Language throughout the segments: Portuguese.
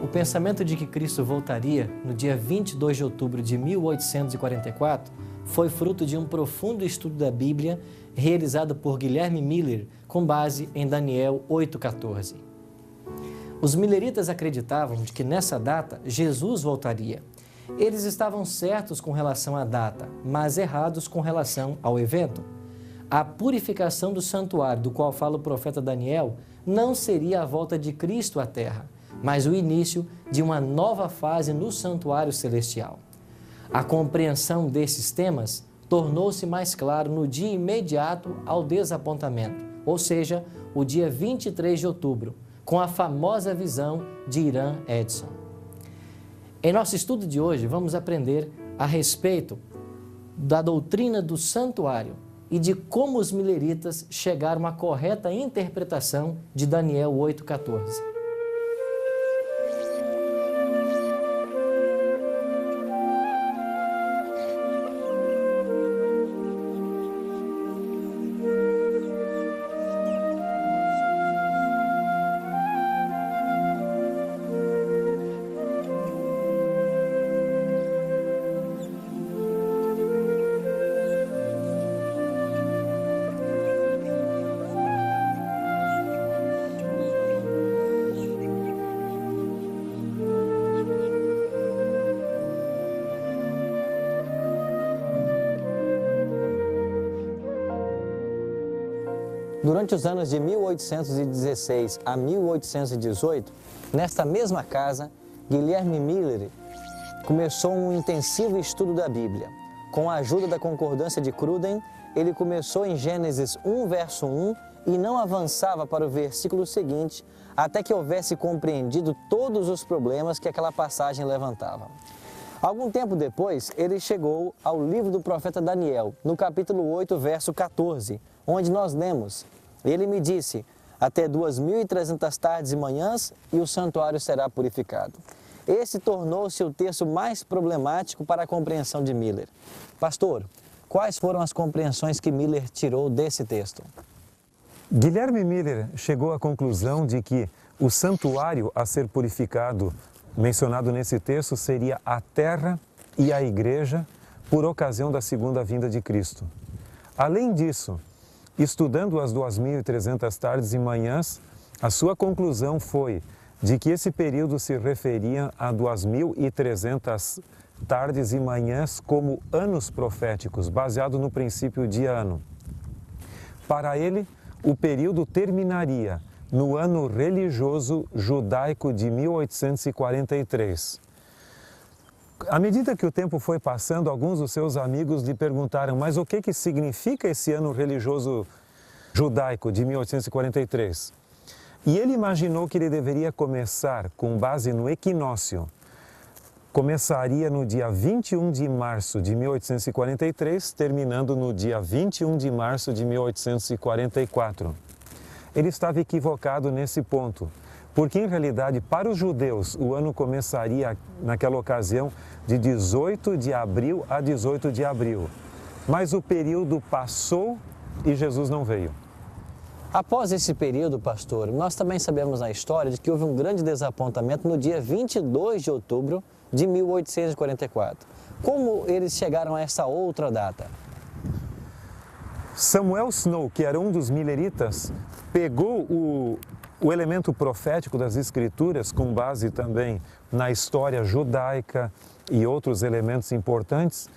pensamento de que Cristo voltaria no dia 22 de outubro de 1844 foi fruto de um profundo estudo da Bíblia realizado por Guilherme Miller com base em Daniel 8,14. Os milleritas acreditavam de que nessa data Jesus voltaria. Eles estavam certos com relação à data, mas errados com relação ao evento. A purificação do santuário, do qual fala o profeta Daniel, não seria a volta de Cristo à Terra, mas o início de uma nova fase no santuário celestial. A compreensão desses temas tornou-se mais claro no dia imediato ao desapontamento, ou seja, o dia 23 de outubro, com a famosa visão de Irã Edson. Em nosso estudo de hoje, vamos aprender a respeito da doutrina do santuário e de como os milleritas chegaram à correta interpretação de Daniel 8,14. Durante os anos de 1816 a 1818, nesta mesma casa, Guilherme Miller começou um intensivo estudo da Bíblia. Com a ajuda da concordância de Cruden, ele começou em Gênesis 1, verso 1 e não avançava para o versículo seguinte até que houvesse compreendido todos os problemas que aquela passagem levantava. Algum tempo depois, ele chegou ao livro do profeta Daniel, no capítulo 8, verso 14, onde nós lemos: "Ele me disse, até 2.300 tardes e manhãs, e o santuário será purificado." Esse tornou-se o texto mais problemático para a compreensão de Miller. Pastor, quais foram as compreensões que Miller tirou desse texto? Guilherme Miller chegou à conclusão de que o santuário a ser purificado, mencionado nesse texto, seria a terra e a igreja por ocasião da segunda vinda de Cristo. Além disso, estudando as 2.300 tardes e manhãs, a sua conclusão foi de que esse período se referia a 2.300 tardes e manhãs como anos proféticos, baseado no princípio de ano. Para ele, o período terminaria no ano religioso judaico de 1843. À medida que o tempo foi passando, alguns dos seus amigos lhe perguntaram: mas o que significa esse ano religioso judaico de 1843? E ele imaginou que ele deveria começar com base no equinócio. Começaria no dia 21 de março de 1843, terminando no dia 21 de março de 1844. Ele estava equivocado nesse ponto, porque em realidade para os judeus o ano começaria naquela ocasião de 18 de abril a 18 de abril. Mas o período passou e Jesus não veio. Após esse período, pastor, nós também sabemos na história de que houve um grande desapontamento no dia 22 de outubro de 1844. Como eles chegaram a essa outra data? Samuel Snow, que era um dos milleritas, pegou o elemento profético das Escrituras, com base também na história judaica e outros elementos importantes,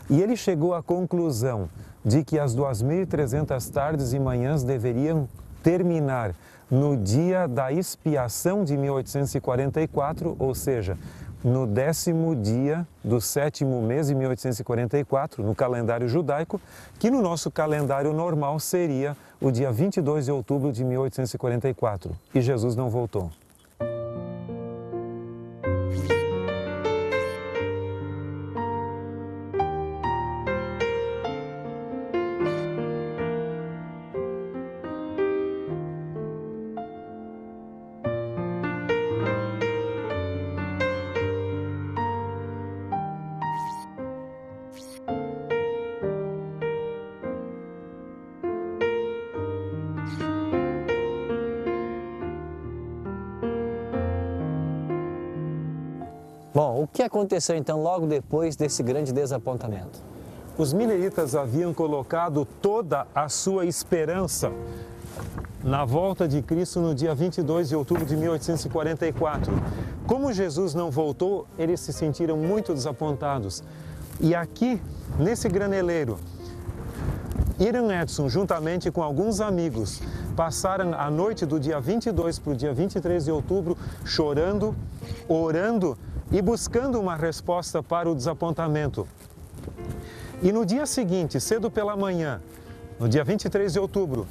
e ele chegou à conclusão de que as 2.300 tardes e manhãs deveriam terminar no dia da expiação de 1844, ou seja, no 10º dia do 7º mês de 1844, no calendário judaico, que no nosso calendário normal seria o dia 22 de outubro de 1844. E Jesus não voltou. Bom, o que aconteceu então logo depois desse grande desapontamento? Os mileritas haviam colocado toda a sua esperança na volta de Cristo no dia 22 de outubro de 1844. Como Jesus não voltou, eles se sentiram muito desapontados. E aqui, nesse graneleiro, Hiram Edson, juntamente com alguns amigos, passaram a noite do dia 22 para o dia 23 de outubro chorando, orando e buscando uma resposta para o desapontamento. E no dia seguinte, cedo pela manhã, no dia 23 de outubro,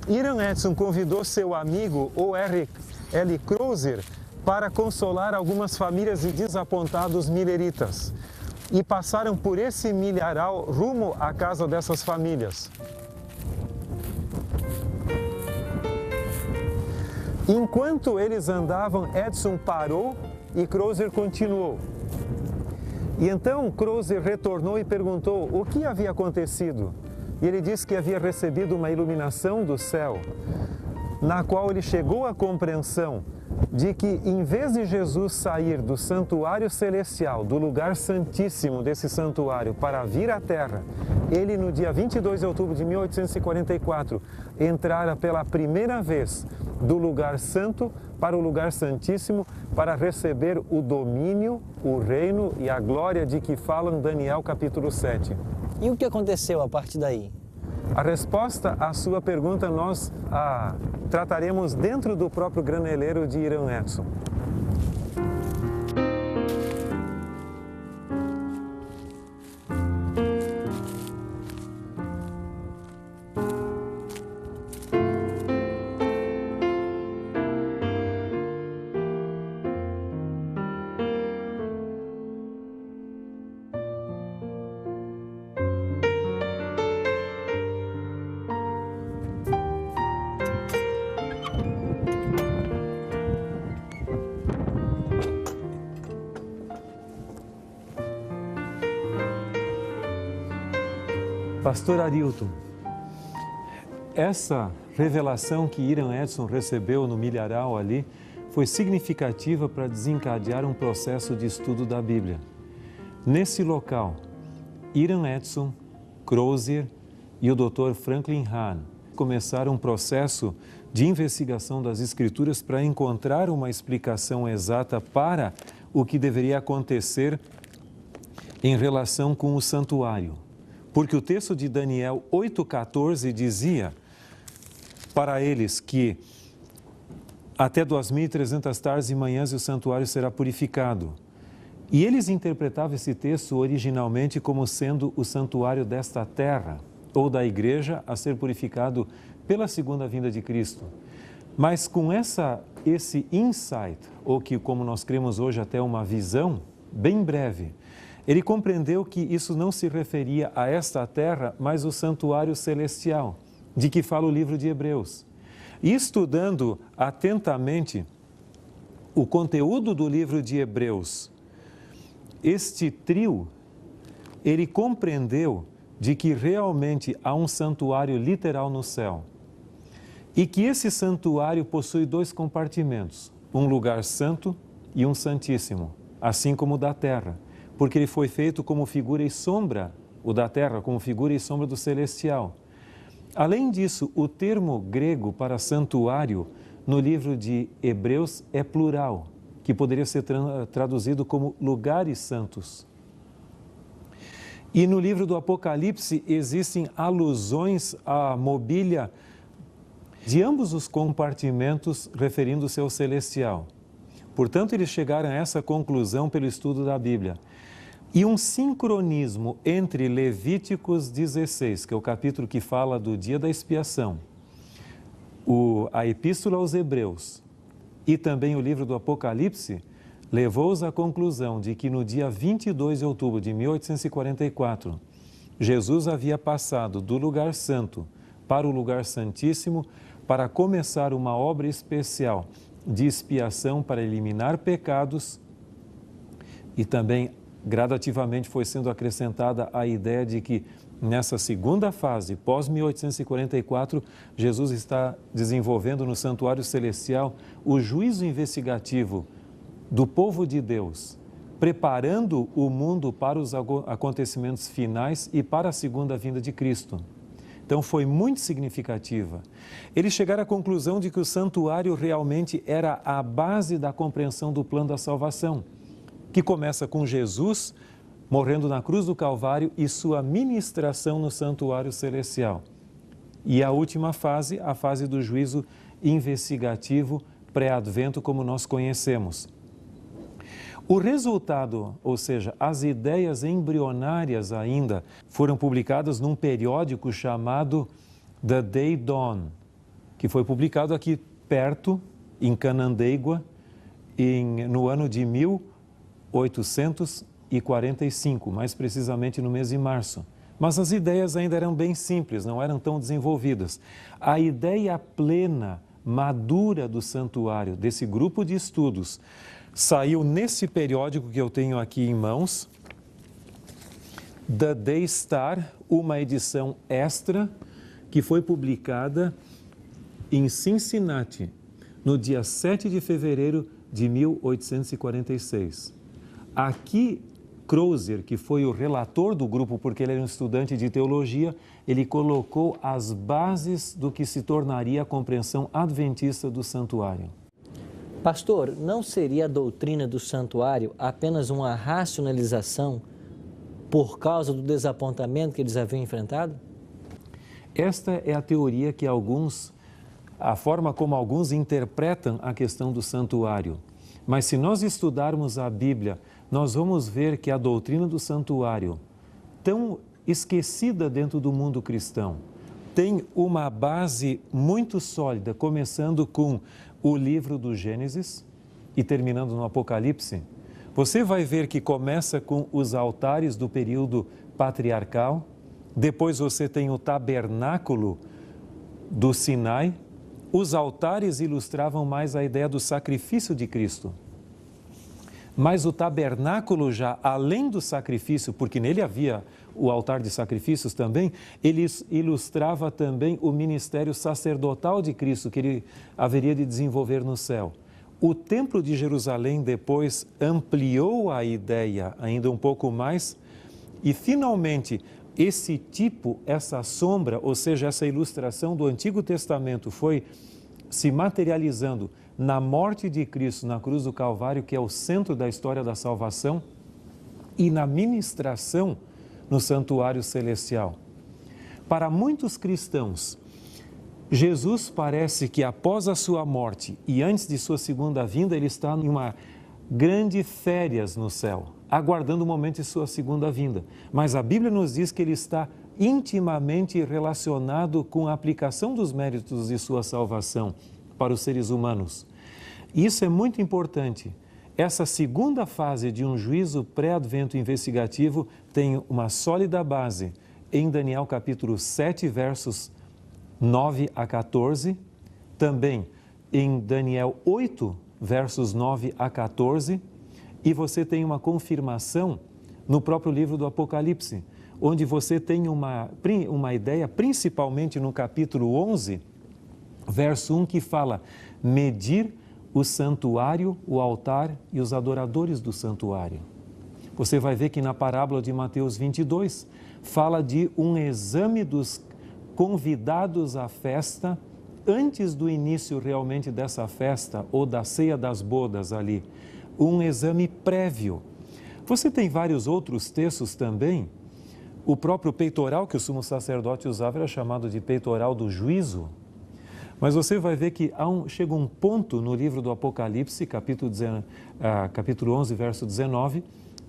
Hiram Edson convidou seu amigo, o L. Crozier, para consolar algumas famílias de desapontados mileritas. E passaram por esse milharal rumo à casa dessas famílias. Enquanto eles andavam, Edson parou e Crozier continuou. E então Crozier retornou e perguntou o que havia acontecido. E ele disse que havia recebido uma iluminação do céu, na qual ele chegou à compreensão de que, em vez de Jesus sair do santuário celestial, do lugar santíssimo desse santuário, para vir à terra, ele, no dia 22 de outubro de 1844, entrara pela primeira vez do lugar santo para o lugar santíssimo, para receber o domínio, o reino e a glória de que fala em Daniel capítulo 7. E o que aconteceu a partir daí? A resposta à sua pergunta nós trataremos dentro do próprio graneleiro de Hiram Edson. Pastor Arilton, essa revelação que Hiram Edson recebeu no milharal ali foi significativa para desencadear um processo de estudo da Bíblia. Nesse local, Hiram Edson, Crozier e o Dr. Franklin Hahn começaram um processo de investigação das Escrituras para encontrar uma explicação exata para o que deveria acontecer em relação com o santuário. Porque o texto de Daniel 8,14 dizia para eles que até 2.300 tardes e manhãs o santuário será purificado. E eles interpretavam esse texto originalmente como sendo o santuário desta terra, ou da igreja a ser purificado pela segunda vinda de Cristo. Mas com esse insight, ou que como nós cremos hoje até uma visão, bem breve, ele compreendeu que isso não se referia a esta terra, mas o santuário celestial, de que fala o livro de Hebreus. E estudando atentamente o conteúdo do livro de Hebreus, este trio, ele compreendeu de que realmente há um santuário literal no céu. E que esse santuário possui dois compartimentos, um lugar santo e um santíssimo, assim como o da terra. Porque ele foi feito como figura e sombra, o da terra, como figura e sombra do celestial. Além disso, o termo grego para santuário no livro de Hebreus é plural, que poderia ser traduzido como lugares santos. E no livro do Apocalipse existem alusões à mobília de ambos os compartimentos referindo-se ao celestial. Portanto, eles chegaram a essa conclusão pelo estudo da Bíblia. E um sincronismo entre Levíticos 16, que é o capítulo que fala do dia da expiação, a Epístola aos Hebreus e também o livro do Apocalipse, levou-os à conclusão de que no dia 22 de outubro de 1844, Jesus havia passado do lugar santo para o lugar santíssimo para começar uma obra especial de expiação para eliminar pecados e também gradativamente foi sendo acrescentada a ideia de que nessa segunda fase, pós-1844, Jesus está desenvolvendo no santuário celestial o juízo investigativo do povo de Deus preparando o mundo para os acontecimentos finais e para a segunda vinda de Cristo. Então foi muito significativa. Eles chegaram à conclusão de que o santuário realmente era a base da compreensão do plano da salvação, que começa com Jesus morrendo na cruz do Calvário e sua ministração no santuário celestial. E a última fase, a fase do juízo investigativo pré-advento, como nós conhecemos. O resultado, ou seja, as ideias embrionárias ainda, foram publicadas num periódico chamado The Day Dawn, que foi publicado aqui perto, em Canandaigua, no ano de 1845, mais precisamente no mês de março. Mas as ideias ainda eram bem simples, não eram tão desenvolvidas. A ideia plena, madura do santuário, desse grupo de estudos, saiu nesse periódico que eu tenho aqui em mãos, The Day Star, uma edição extra, que foi publicada em Cincinnati, no dia 7 de fevereiro de 1846. Aqui, Crozer, que foi o relator do grupo, porque ele era um estudante de teologia, ele colocou as bases do que se tornaria a compreensão adventista do santuário. Pastor, não seria a doutrina do santuário apenas uma racionalização por causa do desapontamento que eles haviam enfrentado? Esta é a teoria que a forma como alguns interpretam a questão do santuário. Mas se nós estudarmos a Bíblia, nós vamos ver que a doutrina do santuário, tão esquecida dentro do mundo cristão, tem uma base muito sólida, começando com o livro do Gênesis e terminando no Apocalipse. Você vai ver que começa com os altares do período patriarcal, depois você tem o tabernáculo do Sinai. Os altares ilustravam mais a ideia do sacrifício de Cristo. Mas o tabernáculo já, além do sacrifício, porque nele havia o altar de sacrifícios também, ele ilustrava também o ministério sacerdotal de Cristo, que ele haveria de desenvolver no céu. O Templo de Jerusalém depois ampliou a ideia ainda um pouco mais e, finalmente, essa sombra, ou seja, essa ilustração do Antigo Testamento foi se materializando na morte de Cristo na cruz do Calvário, que é o centro da história da salvação, e na ministração no santuário celestial. Para muitos cristãos, Jesus parece que após a sua morte e antes de sua segunda vinda, ele está em uma grande férias no céu, aguardando o momento de sua segunda vinda. Mas a Bíblia nos diz que ele está intimamente relacionado com a aplicação dos méritos de sua salvação para os seres humanos. Isso é muito importante. Essa segunda fase de um juízo pré-advento investigativo tem uma sólida base em Daniel capítulo 7, versos 9 a 14, também em Daniel 8, versos 9 a 14, e você tem uma confirmação no próprio livro do Apocalipse, onde você tem uma ideia, principalmente no capítulo 11, verso 1, que fala: medir o santuário, o altar e os adoradores do santuário. Você vai ver que na parábola de Mateus 22, fala de um exame dos convidados à festa, antes do início realmente dessa festa, ou da ceia das bodas ali, um exame prévio. Você tem vários outros textos também. O próprio peitoral que o sumo sacerdote usava era chamado de peitoral do juízo. Mas você vai ver que chega um ponto no livro do Apocalipse, capítulo 11, verso 19,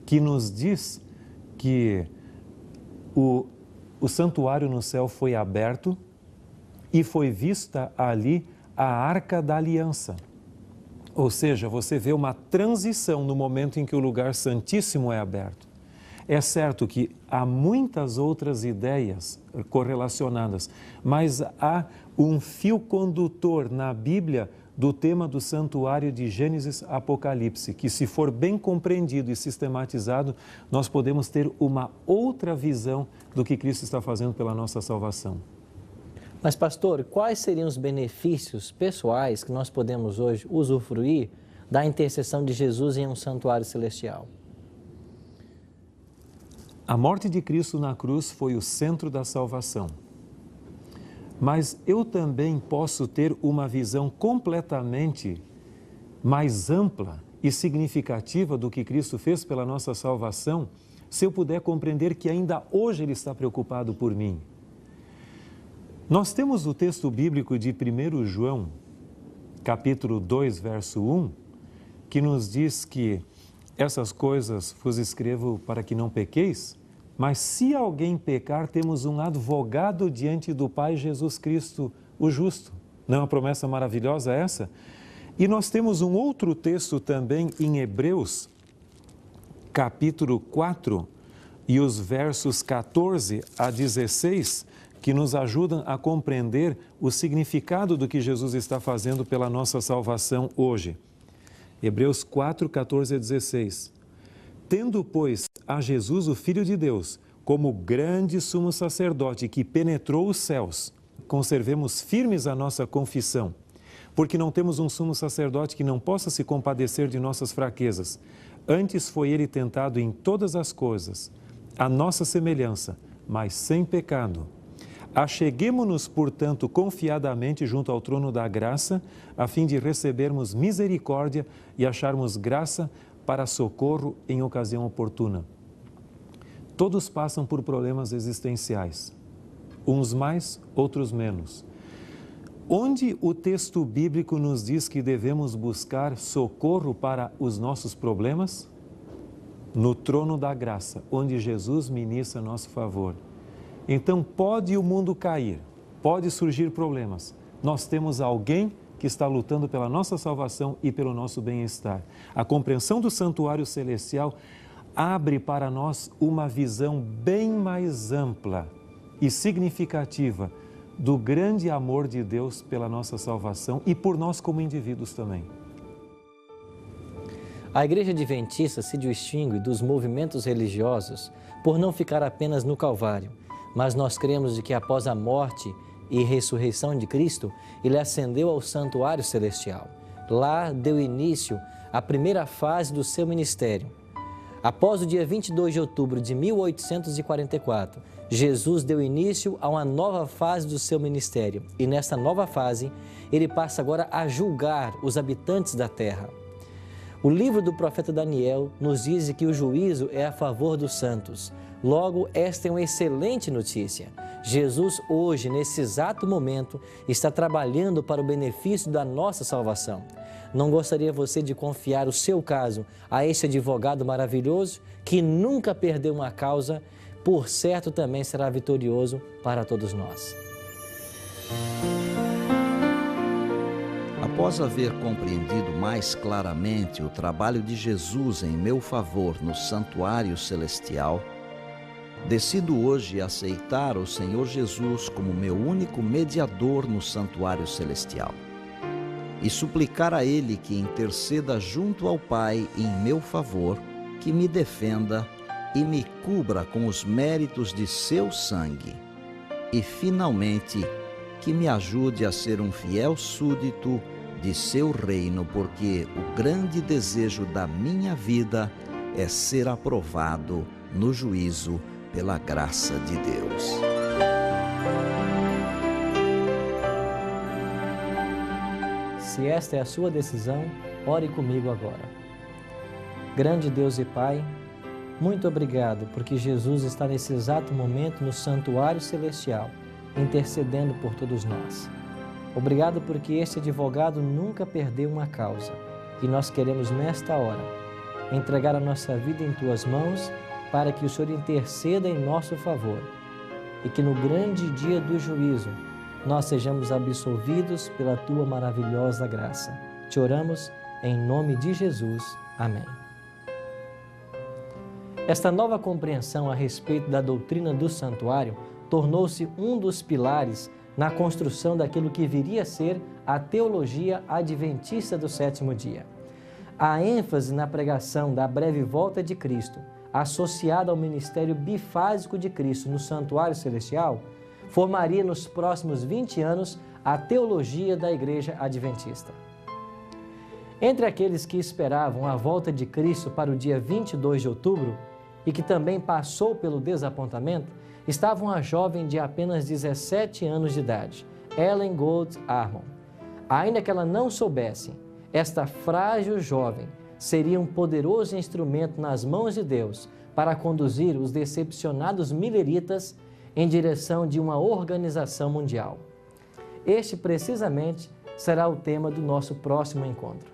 que nos diz que o santuário no céu foi aberto e foi vista ali a Arca da Aliança. Ou seja, você vê uma transição no momento em que o lugar santíssimo é aberto. É certo que há muitas outras ideias correlacionadas, mas há um fio condutor na Bíblia do tema do santuário de Gênesis Apocalipse, que, se for bem compreendido e sistematizado, nós podemos ter uma outra visão do que Cristo está fazendo pela nossa salvação. Mas, pastor, quais seriam os benefícios pessoais que nós podemos hoje usufruir da intercessão de Jesus em um santuário celestial? A morte de Cristo na cruz foi o centro da salvação. Mas eu também posso ter uma visão completamente mais ampla e significativa do que Cristo fez pela nossa salvação, se eu puder compreender que ainda hoje Ele está preocupado por mim. Nós temos o texto bíblico de 1 João, capítulo 2, verso 1, que nos diz que essas coisas vos escrevo para que não pequeis, mas se alguém pecar, temos um advogado diante do Pai, Jesus Cristo, o justo. Não é uma promessa maravilhosa essa? E nós temos um outro texto também em Hebreus, capítulo 4, e os versos 14 a 16, que nos ajudam a compreender o significado do que Jesus está fazendo pela nossa salvação hoje. Hebreus 4, 14 a 16. Tendo, pois, a Jesus, o Filho de Deus, como grande sumo sacerdote que penetrou os céus, conservemos firmes a nossa confissão, porque não temos um sumo sacerdote que não possa se compadecer de nossas fraquezas. Antes foi ele tentado em todas as coisas, a nossa semelhança, mas sem pecado. Acheguemo-nos, portanto, confiadamente junto ao trono da graça, a fim de recebermos misericórdia e acharmos graça para socorro em ocasião oportuna. Todos passam por problemas existenciais, uns mais, outros menos. Onde o texto bíblico nos diz que devemos buscar socorro para os nossos problemas? No trono da graça, onde Jesus ministra a nosso favor. Então, pode o mundo cair, pode surgir problemas. Nós temos alguém que está lutando pela nossa salvação e pelo nosso bem-estar. A compreensão do santuário celestial abre para nós uma visão bem mais ampla e significativa do grande amor de Deus pela nossa salvação e por nós como indivíduos também. A Igreja Adventista se distingue dos movimentos religiosos por não ficar apenas no Calvário, mas nós cremos de que após a morte e ressurreição de Cristo, Ele ascendeu ao santuário celestial. Lá deu início à primeira fase do seu ministério. Após o dia 22 de outubro de 1844, Jesus deu início a uma nova fase do seu ministério e nesta nova fase, Ele passa agora a julgar os habitantes da terra. O livro do profeta Daniel nos diz que o juízo é a favor dos santos. Logo, esta é uma excelente notícia. Jesus hoje, nesse exato momento, está trabalhando para o benefício da nossa salvação. Não gostaria você de confiar o seu caso a este advogado maravilhoso que nunca perdeu uma causa, por certo também será vitorioso para todos nós. Após haver compreendido mais claramente o trabalho de Jesus em meu favor no santuário celestial, decido hoje aceitar o Senhor Jesus como meu único mediador no santuário celestial e suplicar a Ele que interceda junto ao Pai em meu favor, que me defenda e me cubra com os méritos de seu sangue e, finalmente, que me ajude a ser um fiel súdito de seu reino, porque o grande desejo da minha vida é ser aprovado no juízo pela graça de Deus. Se esta é a sua decisão, ore comigo agora. Grande Deus e Pai, muito obrigado porque Jesus está nesse exato momento no santuário celestial, intercedendo por todos nós. Obrigado porque este advogado nunca perdeu uma causa e nós queremos nesta hora entregar a nossa vida em Tuas mãos para que o Senhor interceda em nosso favor e que no grande dia do juízo nós sejamos absolvidos pela Tua maravilhosa graça. Te oramos em nome de Jesus. Amém. Esta nova compreensão a respeito da doutrina do santuário tornou-se um dos pilares na construção daquilo que viria a ser a teologia adventista do sétimo dia. A ênfase na pregação da breve volta de Cristo, associada ao ministério bifásico de Cristo no santuário celestial, formaria nos próximos 20 anos a teologia da Igreja Adventista. Entre aqueles que esperavam a volta de Cristo para o dia 22 de outubro, e que também passou pelo desapontamento, estava uma jovem de apenas 17 anos de idade, Ellen Gold Armon. Ainda que ela não soubesse, esta frágil jovem seria um poderoso instrumento nas mãos de Deus para conduzir os decepcionados milleritas em direção de uma organização mundial. Este, precisamente, será o tema do nosso próximo encontro.